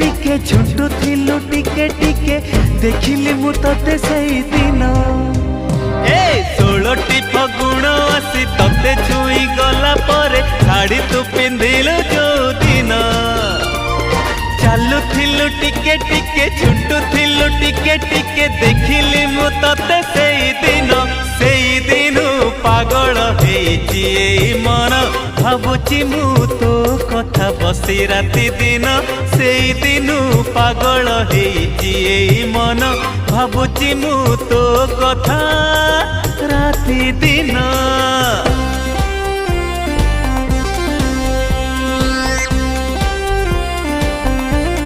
टिके झुंटू थिलु टिके टिके देखिली मु तते सेई दिन ए 16टी फगुण आसी तते छुई गला परे शाड़ी तू पिंधिलु जो दिन चालू थिलु टिके टिके झुंटू थिलु टिके टिके देखिली मु तते सेई दिन पागल हेची मन भावुची मु तो कथा बसी राति दिन सेई दिन पागल हेची मन भावुची मु तो कथा राति दिन।